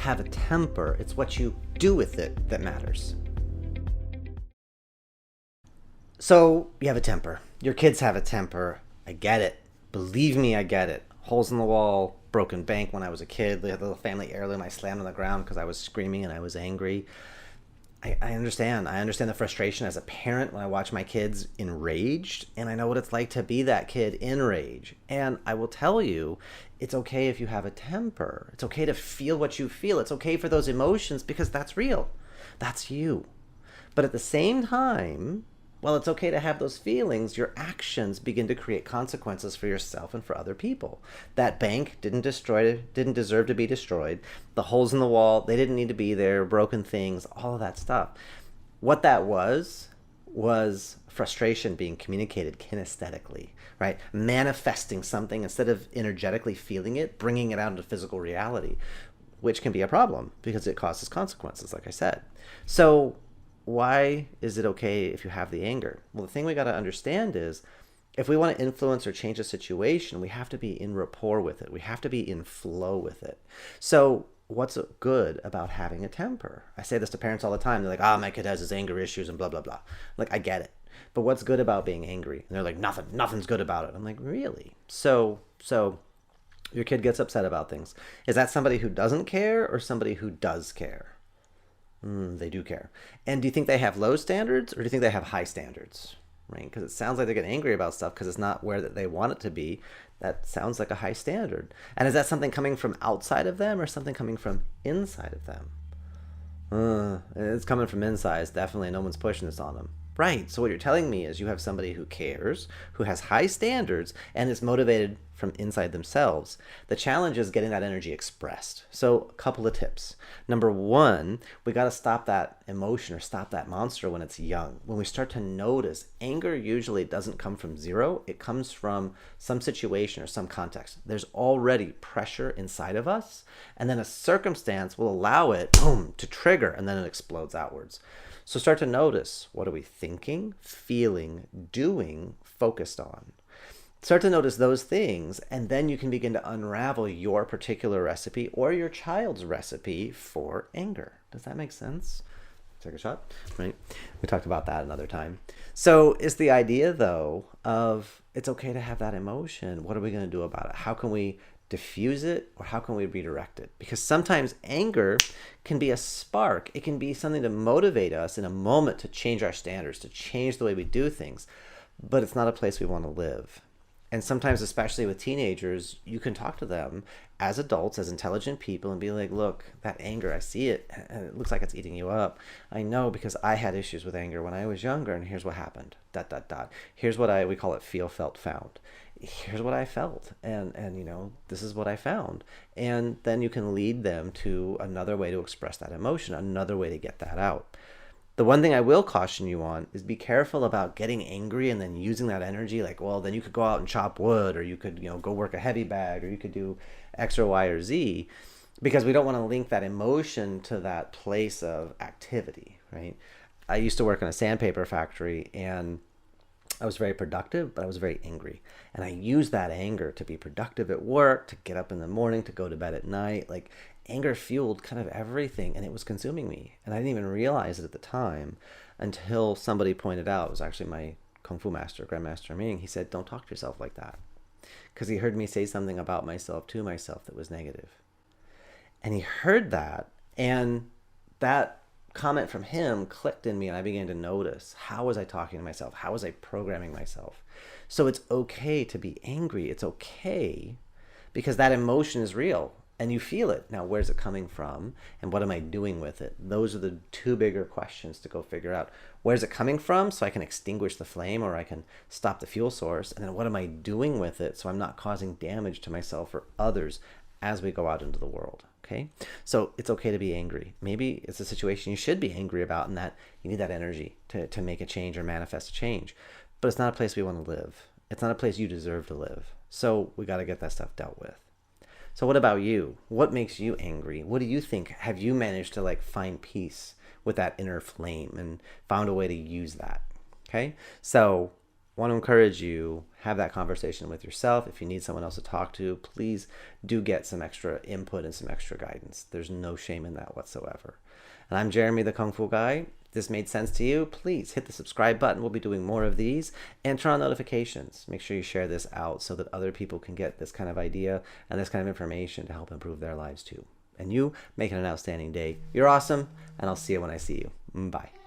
have a temper. It's what you do with it that matters. So you have a temper. Your kids have a temper. I get it. Believe me, I get it. Holes in the wall, broken bank when I was a kid, the little family heirloom I slammed on the ground because I was screaming and I was angry. I understand. I understand the frustration as a parent when I watch my kids enraged, and I know what it's like to be that kid in rage. And I will tell you, it's okay if you have a temper. It's okay to feel what you feel. It's okay for those emotions because that's real. That's you. But at the same time, while it's okay to have those feelings, your actions begin to create consequences for yourself and for other people. That bank didn't deserve to be destroyed. The holes in the wall, they didn't need to be there, broken things, all of that stuff. What that was frustration being communicated kinesthetically, right? Manifesting something instead of energetically feeling it, bringing it out into physical reality, which can be a problem because it causes consequences, like I said. So why is it okay if you have the anger? Well, the thing we got to understand is if we want to influence or change a situation, we have to be in rapport with it. We have to be in flow with it. So what's good about having a temper? I say this to parents all the time. They're like, my kid has his anger issues and blah, blah, blah. Like, I get it. But what's good about being angry? And they're like, nothing's good about it. I'm like, really? So your kid gets upset about things. Is that somebody who doesn't care or somebody who does care? They do care. And do you think they have low standards or do you think they have high standards? Right? Because it sounds like they're getting angry about stuff because it's not where that they want it to be. That sounds like a high standard. And is that something coming from outside of them or something coming from inside of them? It's coming from inside. Definitely no one's pushing this on them. Right. So what you're telling me is you have somebody who cares, who has high standards, and is motivated from inside themselves. The challenge is getting that energy expressed. So a couple of tips. Number one, we got to stop that emotion or stop that monster when it's young. When we start to notice, anger usually doesn't come from zero. It comes from some situation or some context. There's already pressure inside of us, and then a circumstance will allow it, boom, to trigger, and then it explodes outwards. So start to notice, what are we thinking, feeling, doing, focused on? Start to notice those things, and then you can begin to unravel your particular recipe or your child's recipe for anger. Does that make sense? Take a shot, right? We talked about that another time. So it's the idea, though, of it's okay to have that emotion. What are we going to do about it? How can we diffuse it, or how can we redirect it? Because sometimes anger can be a spark. It can be something to motivate us in a moment to change our standards, to change the way we do things, but it's not a place we want to live. And sometimes, especially with teenagers, you can talk to them as adults, as intelligent people, and be like, look, that anger, I see it, and it looks like it's eating you up. I know because I had issues with anger when I was younger, and here's what happened, ... Here's what we call it feel, felt, found. Here's what I felt, and this is what I found. And then you can lead them to another way to express that emotion, another way to get that out. The one thing I will caution you on is be careful about getting angry and then using that energy like, well, then you could go out and chop wood, or you could, go work a heavy bag, or you could do X or Y or Z, because we don't want to link that emotion to that place of activity, right? I used to work in a sandpaper factory, and I was very productive, but I was very angry. And I used that anger to be productive at work, to get up in the morning, to go to bed at night. Like, anger fueled kind of everything, and it was consuming me. And I didn't even realize it at the time until somebody pointed out, it was actually my Kung Fu master, Grandmaster Ming. He said, don't talk to yourself like that. Because he heard me say something about myself to myself that was negative. And he heard that, and that comment from him clicked in me, and I began to notice, how was I talking to myself? How was I programming myself? So it's okay to be angry. It's okay because that emotion is real and you feel it. Now, where's it coming from and what am I doing with it? Those are the two bigger questions to go figure out. Where's it coming from so I can extinguish the flame, or I can stop the fuel source? And then what am I doing with it so I'm not causing damage to myself or others as we go out into the world? Okay, so it's okay to be angry. Maybe it's a situation you should be angry about, and that you need that energy to make a change or manifest a change. But it's not a place we want to live. It's not a place you deserve to live. So we got to get that stuff dealt with. So what about you? What makes you angry? What do you think? Have you managed to find peace with that inner flame and found a way to use that? Okay, so I want to encourage you, have that conversation with yourself. If you need someone else to talk to, please do get some extra input and some extra guidance. There's no shame in that whatsoever. And I'm Jeremy, the Kung Fu Guy. If this made sense to you, please hit the subscribe button. We'll be doing more of these, and turn on notifications. Make sure you share this out so that other people can get this kind of idea and this kind of information to help improve their lives too. And you make it an outstanding day. You're awesome, and I'll see you when I see you. Bye.